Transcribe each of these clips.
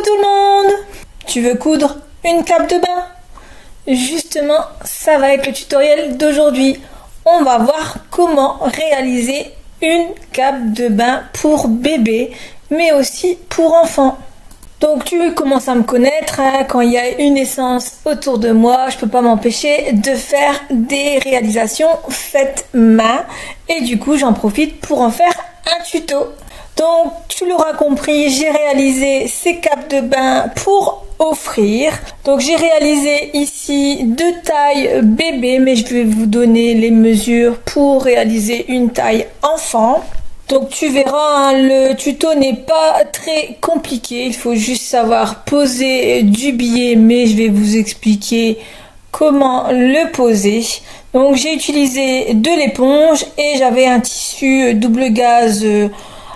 Coucou tout le monde! Tu veux coudre une cape de bain? Justement, ça va être le tutoriel d'aujourd'hui. On va voir comment réaliser une cape de bain pour bébé, mais aussi pour enfants. Donc tu commences à me connaître, hein, quand il y a une naissance autour de moi, je peux pas m'empêcher de faire des réalisations faites main. Et du coup, j'en profite pour en faire un tuto. Donc tu l'auras compris, j'ai réalisé ces capes de bain pour offrir. Donc j'ai réalisé ici deux tailles bébé, mais je vais vous donner les mesures pour réaliser une taille enfant. Donc tu verras, hein, le tuto n'est pas très compliqué, il faut juste savoir poser du billet, mais je vais vous expliquer comment le poser. Donc j'ai utilisé de l'éponge et j'avais un tissu double gaze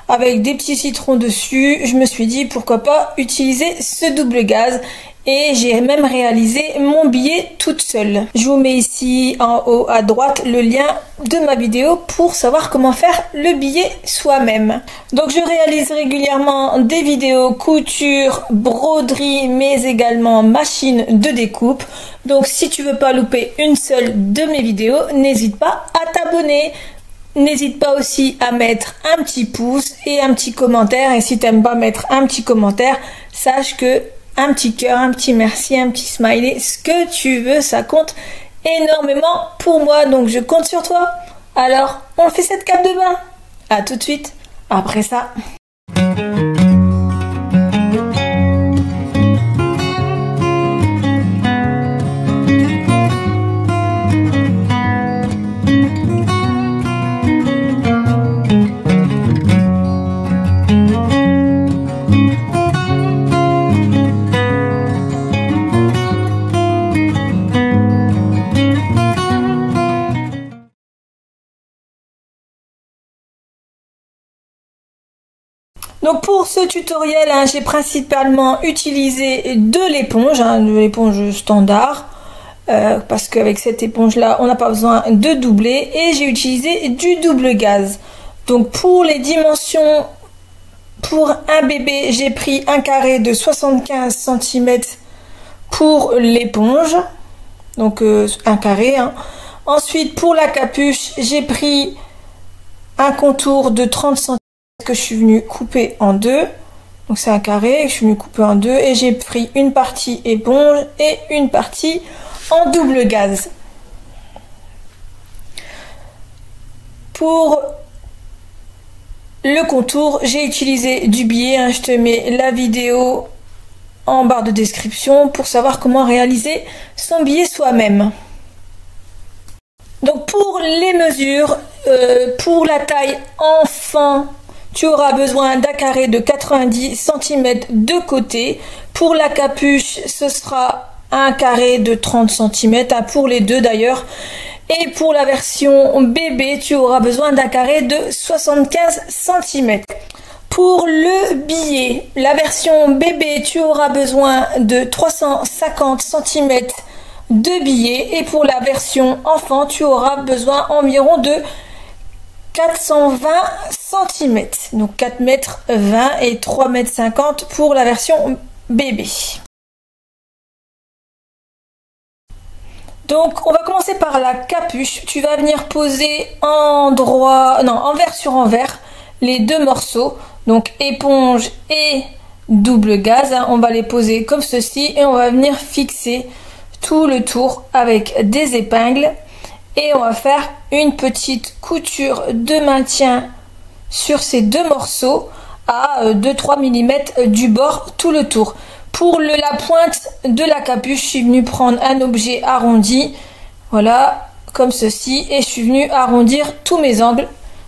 avec des petits citrons dessus. Je me suis dit pourquoi pas utiliser ce double gaze. Et j'ai même réalisé mon billet toute seule. Je vous mets ici en haut à droite le lien de ma vidéo pour savoir comment faire le billet soi-même. Donc je réalise régulièrement des vidéos couture, broderie, mais également machine de découpe. Donc si tu veux pas louper une seule de mes vidéos, n'hésite pas à t'abonner. N'hésite pas aussi à mettre un petit pouce et un petit commentaire. Et si tu n'aimes pas mettre un petit commentaire, sache que un petit cœur, un petit merci, un petit smiley, ce que tu veux, ça compte énormément pour moi. Donc je compte sur toi. Alors, on fait cette cape de bain. À tout de suite après ça. Donc pour ce tutoriel, hein, j'ai principalement utilisé de l'éponge, hein, de l'éponge standard, parce qu'avec cette éponge là, on n'a pas besoin de doubler, et j'ai utilisé du double gaze. Donc pour les dimensions, pour un bébé, j'ai pris un carré de 75 cm pour l'éponge, donc un carré. Hein. Ensuite pour la capuche, j'ai pris un contour de 30 cm. Que je suis venue couper en deux, donc c'est un carré, je suis venue couper en deux et j'ai pris une partie éponge et une partie en double gaze. Pour le contour, j'ai utilisé du billet, hein, je te mets la vidéo en barre de description pour savoir comment réaliser son billet soi-même. Donc pour les mesures, pour la taille enfant, tu auras besoin d'un carré de 90 cm de côté. Pour la capuche, ce sera un carré de 30 cm, hein, pour les deux d'ailleurs. Et pour la version bébé, tu auras besoin d'un carré de 75 cm. Pour le billet, la version bébé, tu auras besoin de 350 cm de billet. Et pour la version enfant, tu auras besoin environ de 420 cm, donc 4,20 m et 3,50 m pour la version bébé. Donc on va commencer par la capuche. Tu vas venir poser envers sur envers les deux morceaux, donc éponge et double gaze. On va les poser comme ceci et on va venir fixer tout le tour avec des épingles. Et on va faire une petite couture de maintien sur ces deux morceaux à 2-3 mm du bord tout le tour. Pour la pointe de la capuche, je suis venue prendre un objet arrondi, voilà, comme ceci, et je suis venue arrondir tous mes angles,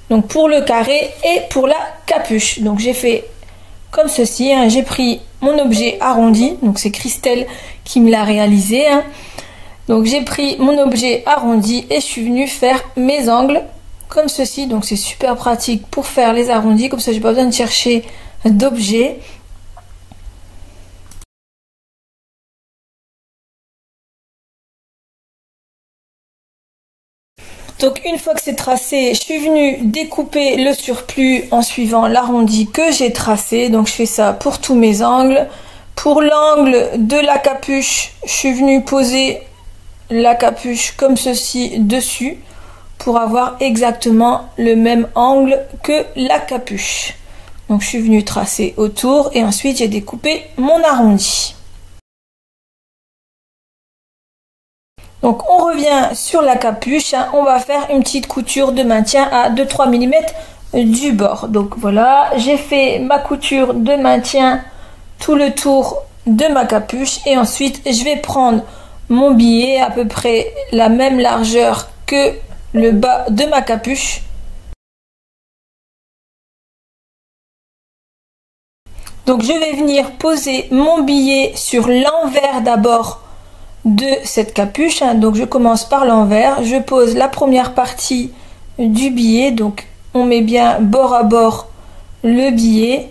donc pour le carré et pour la capuche. Donc j'ai fait comme ceci, hein, j'ai pris mon objet arrondi, donc c'est Christelle qui me l'a réalisé, hein. Donc j'ai pris mon objet arrondi et je suis venue faire mes angles comme ceci. Donc c'est super pratique pour faire les arrondis, comme ça j'ai pas besoin de chercher d'objet. Donc une fois que c'est tracé, je suis venue découper le surplus en suivant l'arrondi que j'ai tracé. Donc je fais ça pour tous mes angles. Pour l'angle de la capuche, je suis venue poser la capuche comme ceci dessus pour avoir exactement le même angle que la capuche. Donc je suis venue tracer autour et ensuite j'ai découpé mon arrondi. Donc on revient sur la capuche, hein, on va faire une petite couture de maintien à 2-3 mm du bord. Donc voilà, j'ai fait ma couture de maintien tout le tour de ma capuche et ensuite je vais prendre mon billet à peu près la même largeur que le bas de ma capuche. Donc je vais venir poser mon billet sur l'envers d'abord de cette capuche, hein. Donc je commence par l'envers, je pose la première partie du billet, donc on met bien bord à bord le billet,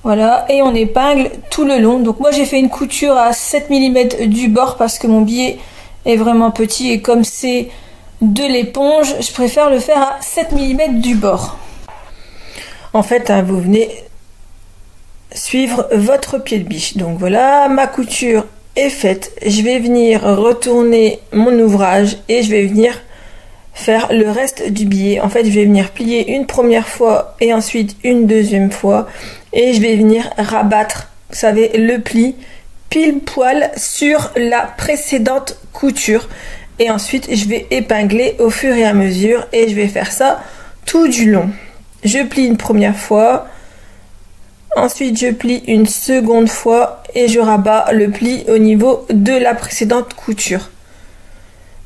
voilà, et on épingle tout le long. Donc moi j'ai fait une couture à 7 mm du bord parce que mon billet est vraiment petit et comme c'est de l'éponge, je préfère le faire à 7 mm du bord. En fait, hein, vous venez suivre votre pied de biche. Donc voilà, ma couture est faite. Je vais venir retourner mon ouvrage et je vais venir faire le reste du billet. En fait, je vais venir plier une première fois et ensuite une deuxième fois et je vais venir rabattre, vous savez, le pli pile poil sur la précédente couture et ensuite je vais épingler au fur et à mesure et je vais faire ça tout du long. Je plie une première fois, ensuite je plie une seconde fois et je rabats le pli au niveau de la précédente couture.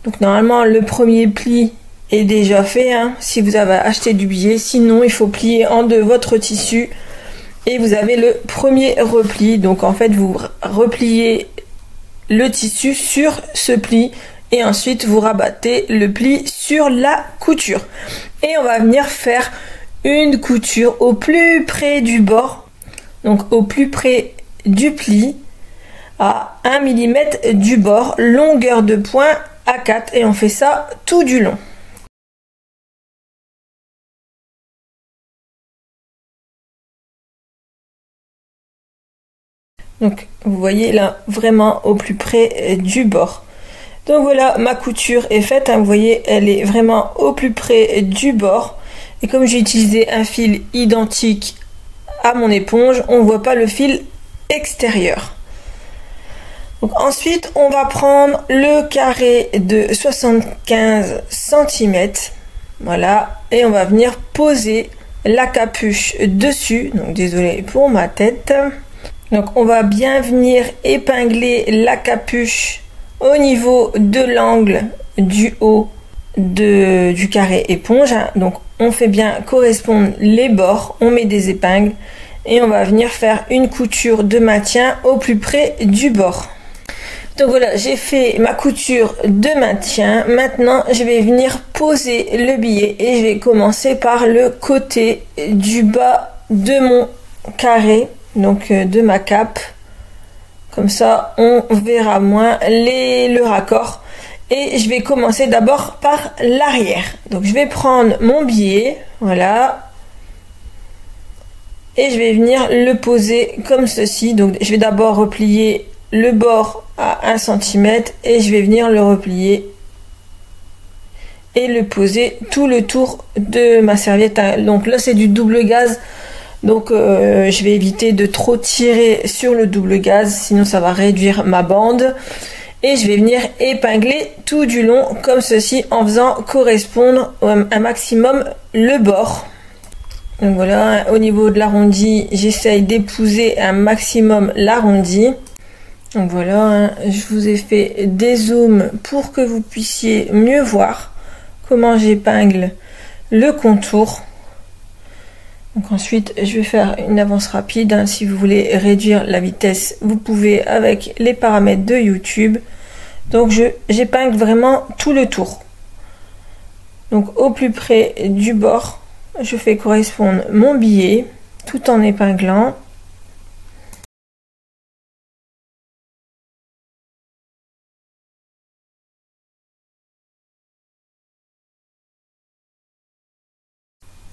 Donc normalement le premier pli est déjà fait, hein, si vous avez acheté du billet, sinon il faut plier en deux votre tissu et vous avez le premier repli. Donc en fait vous repliez le tissu sur ce pli et ensuite vous rabattez le pli sur la couture et on va venir faire une couture au plus près du bord, donc au plus près du pli à 1 mm du bord, longueur de point à 4 et on fait ça tout du long. Donc vous voyez là vraiment au plus près du bord. Donc voilà, ma couture est faite, hein, vous voyez elle est vraiment au plus près du bord et comme j'ai utilisé un fil identique à mon éponge, on ne voit pas le fil extérieur. Donc ensuite on va prendre le carré de 75 cm, voilà, et on va venir poser la capuche dessus. Donc désolé pour ma tête. Donc on va bien venir épingler la capuche au niveau de l'angle du haut du carré éponge. Donc on fait bien correspondre les bords, on met des épingles et on va venir faire une couture de maintien au plus près du bord. Donc voilà, j'ai fait ma couture de maintien. Maintenant je vais venir poser le billet et je vais commencer par le côté du bas de mon carré, donc de ma cape. Comme ça on verra moins le raccord. Et je vais commencer d'abord par l'arrière. Donc je vais prendre mon billet, voilà. Et je vais venir le poser comme ceci. Donc je vais d'abord replier le bord à 1 cm et je vais venir le replier et le poser tout le tour de ma serviette. Donc là c'est du double gaze. Donc je vais éviter de trop tirer sur le double gaze, sinon ça va réduire ma bande. Et je vais venir épingler tout du long comme ceci en faisant correspondre un maximum le bord. Donc voilà, au niveau de l'arrondi, j'essaye d'épouser un maximum l'arrondi. Donc voilà, hein, je vous ai fait des zooms pour que vous puissiez mieux voir comment j'épingle le contour. Donc ensuite, je vais faire une avance rapide, hein. Si vous voulez réduire la vitesse, vous pouvez avec les paramètres de YouTube. Donc j'épingle vraiment tout le tour. Donc au plus près du bord, je fais correspondre mon billet tout en épinglant.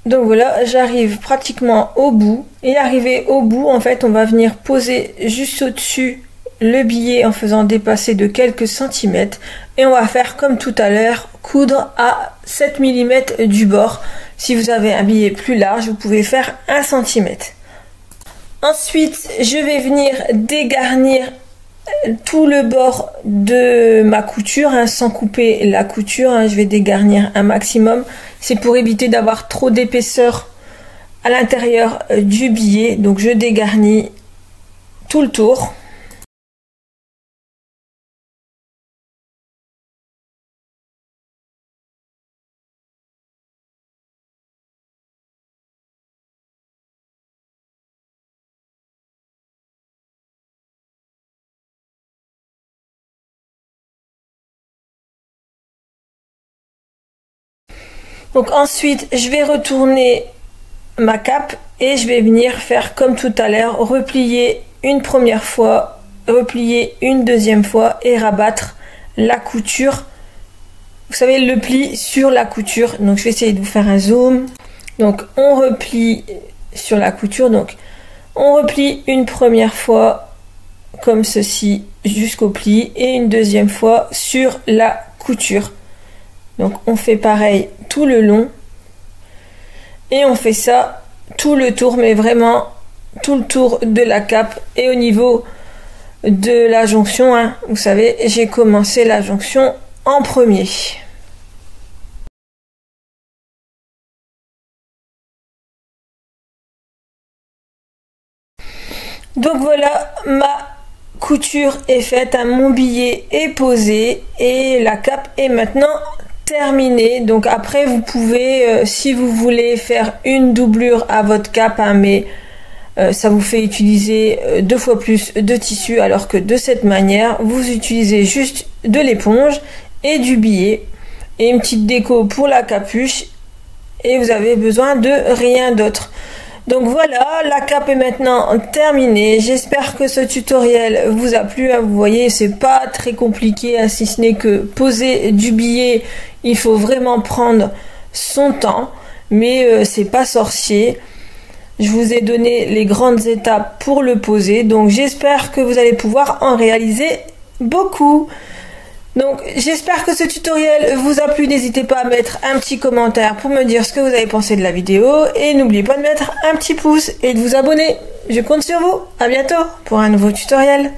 Donc voilà, j'arrive pratiquement au bout. Et arrivé au bout, en fait, on va venir poser juste au-dessus le billet en faisant dépasser de quelques centimètres. Et on va faire comme tout à l'heure, coudre à 7 mm du bord. Si vous avez un billet plus large, vous pouvez faire 1 cm. Ensuite, je vais venir dégarnir tout le bord de ma couture, sans couper la couture, je vais dégarnir un maximum. C'est pour éviter d'avoir trop d'épaisseur à l'intérieur du billet. Donc je dégarnis tout le tour. Donc ensuite, je vais retourner ma cape et je vais venir faire comme tout à l'heure, replier une première fois, replier une deuxième fois et rabattre la couture. Vous savez, le pli sur la couture. Donc je vais essayer de vous faire un zoom. Donc on replie sur la couture. Donc on replie une première fois comme ceci jusqu'au pli et une deuxième fois sur la couture. Donc on fait pareil tout le long et on fait ça tout le tour, mais vraiment tout le tour de la cape. Et au niveau de la jonction, vous savez, j'ai commencé la jonction en premier. Donc voilà, ma couture est faite, mon billet est posé et la cape est maintenant terminé. Donc après vous pouvez si vous voulez faire une doublure à votre cape, mais ça vous fait utiliser 2 fois plus de tissu, alors que de cette manière vous utilisez juste de l'éponge et du billet et une petite déco pour la capuche et vous avez besoin de rien d'autre. Donc voilà, la cape est maintenant terminée. J'espère que ce tutoriel vous a plu. Vous voyez, c'est pas très compliqué, si ce n'est que poser du billet, il faut vraiment prendre son temps, mais c'est pas sorcier. Je vous ai donné les grandes étapes pour le poser, donc j'espère que vous allez pouvoir en réaliser beaucoup. Donc j'espère que ce tutoriel vous a plu. N'hésitez pas à mettre un petit commentaire pour me dire ce que vous avez pensé de la vidéo et n'oubliez pas de mettre un petit pouce et de vous abonner. Je compte sur vous. À bientôt pour un nouveau tutoriel.